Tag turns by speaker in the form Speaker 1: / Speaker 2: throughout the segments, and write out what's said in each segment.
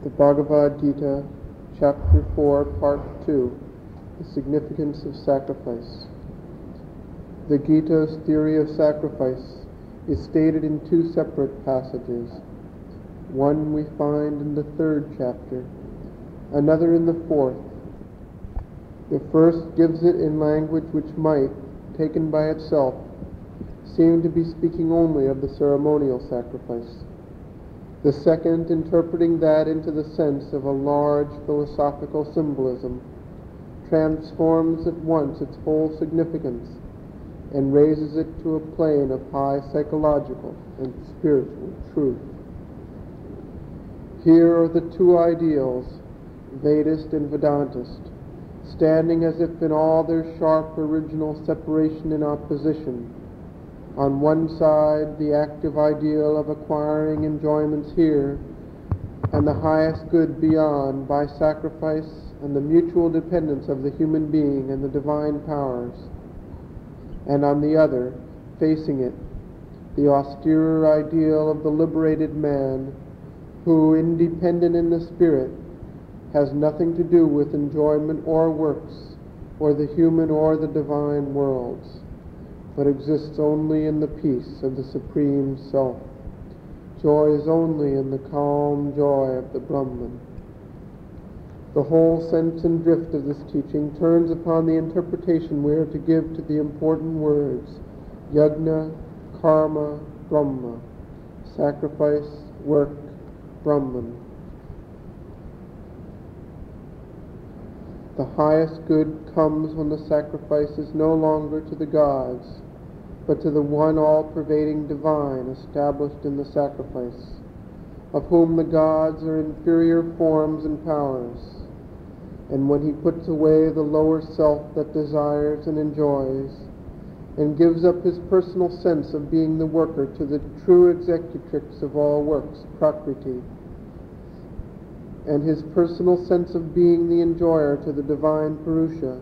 Speaker 1: The Bhagavad Gita, Chapter 4, Part 2, The Significance of Sacrifice. The Gita's theory of sacrifice is stated in two separate passages. One we find in the 3rd chapter, another in the 4th. The first gives it in language which might, taken by itself, seem to be speaking only of the ceremonial sacrifice. The second, interpreting that into the sense of a large philosophical symbolism, transforms at once its whole significance and raises it to a plane of high psychological and spiritual truth. Here are the two ideals, Vedist and Vedantist, standing as if in all their sharp original separation and opposition. On one side, the active ideal of acquiring enjoyments here and the highest good beyond by sacrifice and the mutual dependence of the human being and the divine powers. And on the other, facing it, the austerer ideal of the liberated man who, independent in the spirit, has nothing to do with enjoyment or works or the human or the divine worlds, but exists only in the peace of the Supreme Self. Joy is only in the calm joy of the Brahman. The whole sense and drift of this teaching turns upon the interpretation we are to give to the important words yajna, karma, brahma, sacrifice, work, Brahman. The highest good comes when the sacrifice is no longer to the gods, but to the one all-pervading divine established in the sacrifice, of whom the gods are inferior forms and powers. And when he puts away the lower self that desires and enjoys, and gives up his personal sense of being the worker to the true executrix of all works, Prakriti, and his personal sense of being the enjoyer to the divine Purusha,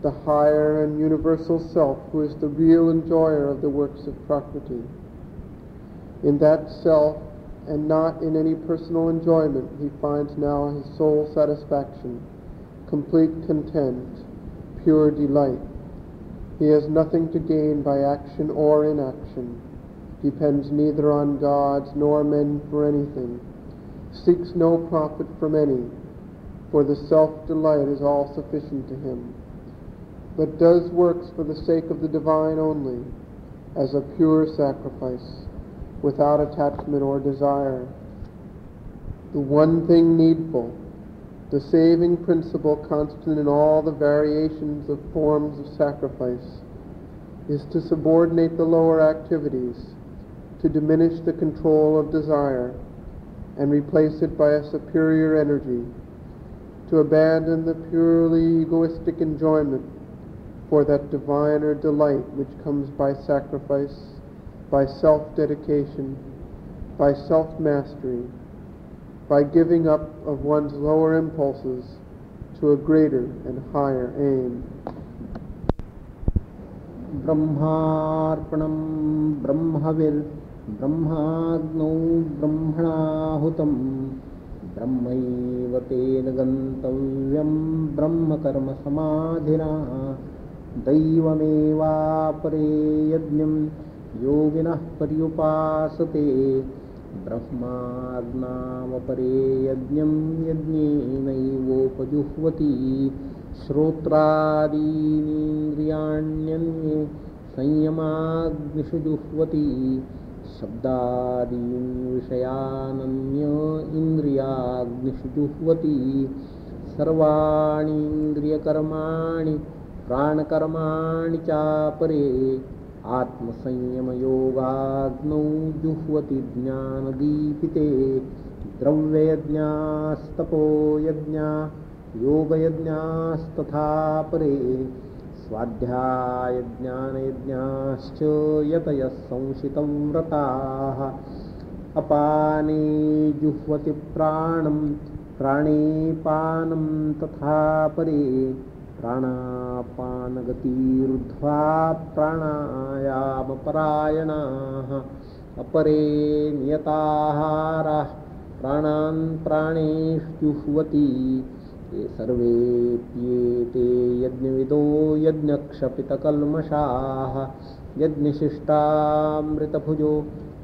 Speaker 1: the higher and universal self who is the real enjoyer of the works of Prakriti. In that self, and not in any personal enjoyment, he finds now his soul satisfaction, complete content, pure delight. He has nothing to gain by action or inaction, depends neither on gods nor men for anything, seeks no profit from any, for the self-delight is all sufficient to him, but does works for the sake of the divine only, as a pure sacrifice, without attachment or desire. The one thing needful, the saving principle constant in all the variations of forms of sacrifice, is to subordinate the lower activities, to diminish the control of desire, and replace it by a superior energy, to abandon the purely egoistic enjoyment for that diviner delight which comes by sacrifice, by self-dedication, by self-mastery, by giving up of one's lower impulses to a greater and higher aim.
Speaker 2: Brahmarpanam brahmavir brahmagno brahmanahutam brahmaiva tena gantavyam brahma karma samadhina daivameva pare yajnam yoginah paryupasate brahmagnam pare yajnam yajnenaivopajuhvati श्रोत्रादीनीन्द्रियाण्यन्ये संयमाग्निषु जुह्वति शब्दादीन् विषयानन्य इन्द्रियाग्निषु जुह्वति सर्वाणीन्द्रियकर्माणि प्राणकर्माणि चापरे आत्मसंयमयोगाग्नौ जुह्वति ज्ञानदीपिते द्रव्ययज्ञास्तपोयज्ञा योगयज्ञास्तथा परे स्वाध्यायज्ञानयज्ञाश्च यतयः संशितव्रताः अपाने जुह्वति प्राणं प्राणे पानं तथा परे प्राणापानगतिरुद्ध्वा प्राणायामपरायणाः अपरे नियताहाराः प्राणान् प्राणेष्जुह्वति ये सर्वेऽप्येते यज्ञविदो यज्ञक्षपितकल्मषाः यज्ञशिष्टामृतभुजो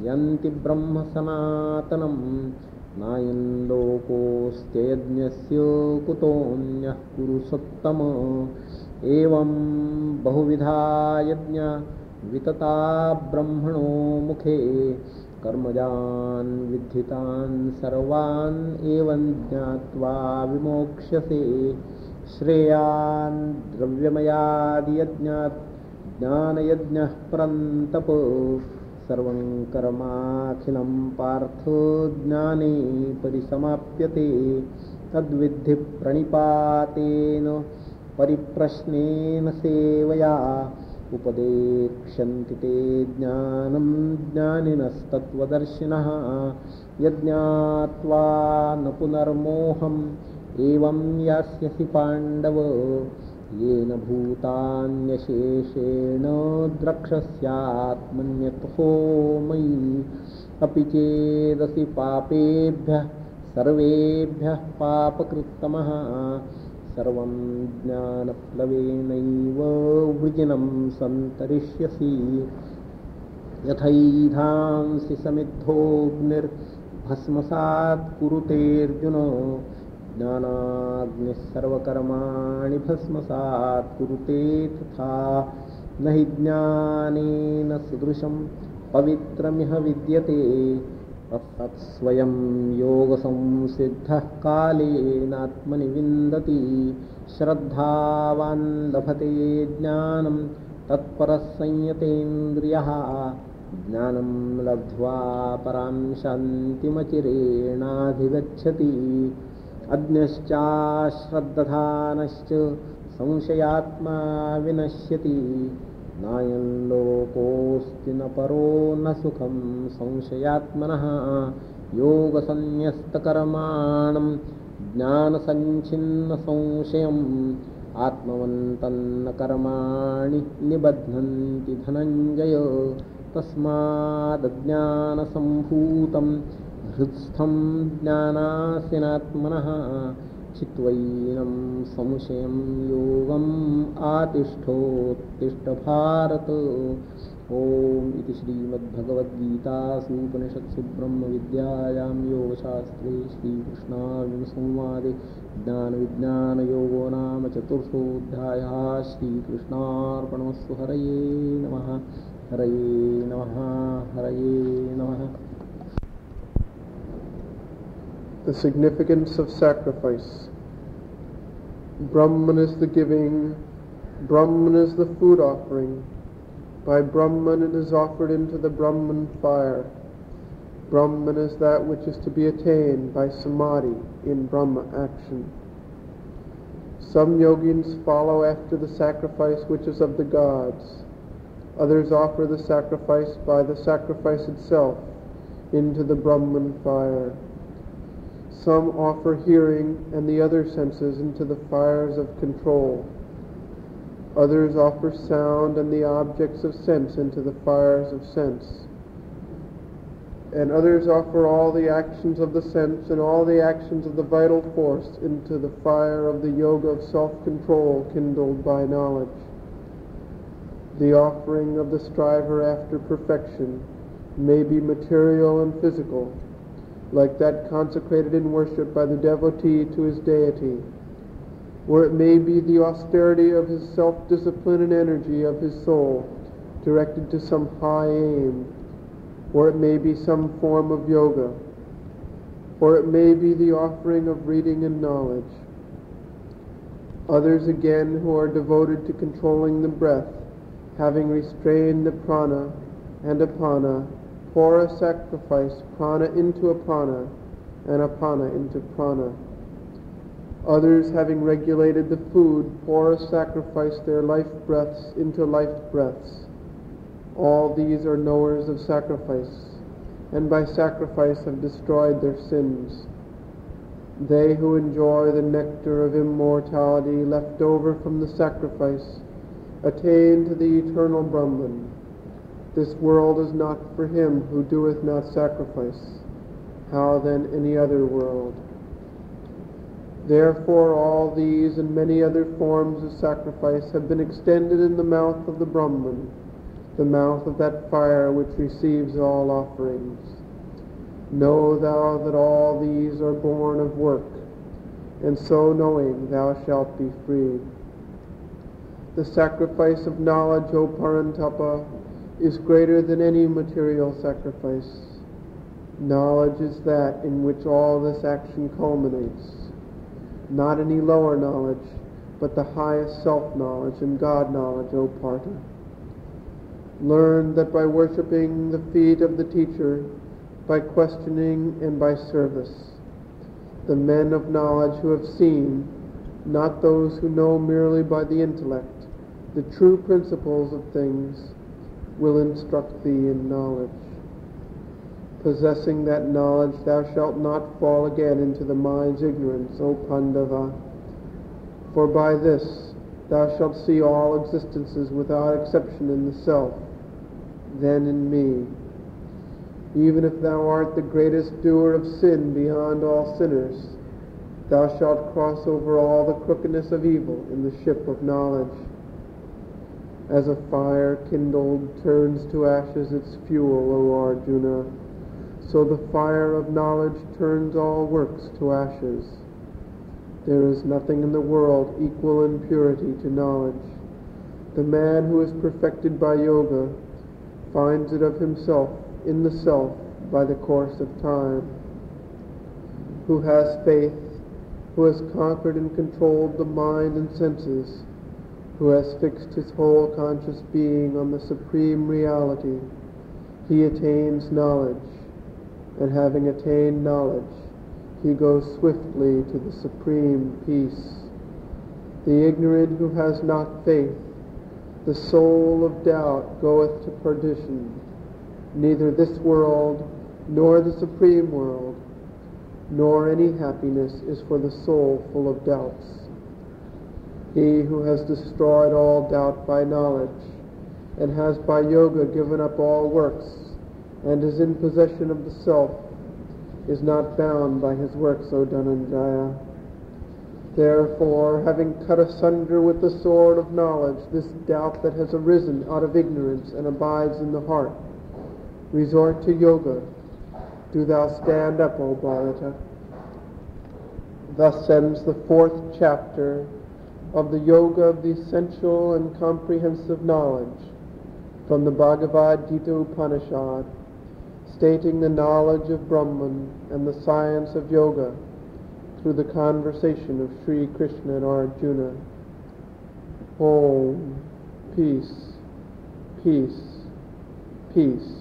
Speaker 2: यन्ति ब्रह्म सनातनम् नायं लोकोऽस्त्ययज्ञस्य कुतोऽन्यः कुरु सत्तम एवं बहुविधा यज्ञा वितता ब्रह्मणो मुखे कर्मजान् विद्धितान् सर्वान् एवं ज्ञात्वा विमोक्ष्यसे श्रेयान् द्रव्यमयादि यज्ञात् ज्ञानयज्ञः परन्तप सर्वं कर्माखिलं पार्थ ज्ञाने परिसमाप्यते तद्विद्धि प्रणिपातेन परिप्रश्नेन सेवया उपदेक्ष्यन्ति ते ज्ञानं ज्ञानिनस्तत्त्वदर्शिनः यज्ञात्वा न पुनर्मोहम् एवं यास्यसि पाण्डव येन भूतान्यशेषेण द्रक्ष्यस्यात्मन्यतो मयि अपि चेदसि पापेभ्यः सर्वेभ्यः पापकृत्तमः सर्वं ज्ञानप्लवेनैव वृजिनं सन्तरिष्यसि यथैधांसि समिद्धोऽग्निर्भस्मसात् कुरुतेऽर्जुन ज्ञानाग्निः सर्वकर्माणि भस्मसात् कुरुते तथा न हि ज्ञानेन सदृशं पवित्रमिह विद्यते तत्स्वयं योगसंसिद्धः कालेनात्मनि विन्दति श्रद्धावान् लभते ज्ञानं तत्परः संयतेन्द्रियः ज्ञानं लब्ध्वा परां शान्तिमचिरेणाधिगच्छति अज्ञश्चाश्रद्दधानश्च संशयात्मा विनश्यति नायं लोकोऽस्ति न परो न सुखं संशयात्मनः योगसन्न्यस्तकर्माणं ज्ञानसञ्छिन्नसंशयम् आत्मवन्तं न कर्माणि निबध्नन्ति धनञ्जय तस्मादज्ञानसम्भूतं हृत्स्थं ज्ञानासीनात्मनः चित्वैनं संशयं योगम् आतिष्ठोत्तिष्ठ भारत। ओम इति श्रीमद्भगवद्गीतासु उपनिषत्सु ब्रह्मविद्यायां योगशास्त्रे श्रीकृष्णार्जुनसंवादे ज्ञानविज्ञानयोगो नाम चतुर्थोऽध्यायः। श्रीकृष्णार्पणमस्तु। हरये नमः। हरये नमः। हरये नमः।
Speaker 1: The significance of sacrifice. Brahman is the giving, Brahman is the food offering. By Brahman it is offered into the Brahman fire. Brahman is that which is to be attained by samadhi in Brahma action. Some yogins follow after the sacrifice which is of the gods. Others offer the sacrifice by the sacrifice itself into the Brahman fire. Some offer hearing and the other senses into the fires of control. Others offer sound and the objects of sense into the fires of sense. And others offer all the actions of the sense and all the actions of the vital force into the fire of the yoga of self-control kindled by knowledge. The offering of the striver after perfection may be material and physical, like that consecrated in worship by the devotee to his deity, or it may be the austerity of his self-discipline and energy of his soul directed to some high aim, or it may be some form of yoga, or it may be the offering of reading and knowledge. Others again who are devoted to controlling the breath, having restrained the prana and apana, pour a sacrifice prana into apana and apana into prana. Others, having regulated the food, pour a sacrifice their life breaths into life breaths. All these are knowers of sacrifice, and by sacrifice have destroyed their sins. They who enjoy the nectar of immortality left over from the sacrifice attain to the eternal Brahman. This world is not for him who doeth not sacrifice. How then any other world? Therefore all these and many other forms of sacrifice have been extended in the mouth of the Brahman, the mouth of that fire which receives all offerings. Know thou that all these are born of work, and so knowing thou shalt be freed. The sacrifice of knowledge, O Parantapa, is greater than any material sacrifice. Knowledge is that in which all this action culminates. Not any lower knowledge, but the highest self-knowledge and God-knowledge, O Partha. Learn that by worshipping the feet of the teacher, by questioning and by service, the men of knowledge who have seen, not those who know merely by the intellect, the true principles of things, will instruct thee in knowledge. Possessing that knowledge, thou shalt not fall again into the mind's ignorance, O Pandava. For by this thou shalt see all existences without exception in the self, then in me. Even if thou art the greatest doer of sin beyond all sinners, thou shalt cross over all the crookedness of evil in the ship of knowledge. As a fire kindled turns to ashes its fuel, O Arjuna, so the fire of knowledge turns all works to ashes. There is nothing in the world equal in purity to knowledge. The man who is perfected by yoga finds it of himself in the self by the course of time. Who has faith, who has conquered and controlled the mind and senses, who has fixed his whole conscious being on the supreme reality, he attains knowledge. And having attained knowledge, he goes swiftly to the supreme peace. The ignorant who has not faith, the soul of doubt, goeth to perdition. Neither this world, nor the supreme world, nor any happiness is for the soul full of doubts. He who has destroyed all doubt by knowledge, and has by yoga given up all works, and is in possession of the self, is not bound by his works, O Dhananjaya. Therefore, having cut asunder with the sword of knowledge this doubt that has arisen out of ignorance and abides in the heart, resort to yoga. Do thou stand up, O Bharata. Thus ends the 4th chapter of the Yoga of the Essential and Comprehensive Knowledge from the Bhagavad Gita Upanishad, stating the knowledge of Brahman and the science of yoga through the conversation of Sri Krishna and Arjuna. Om. Peace, peace, peace.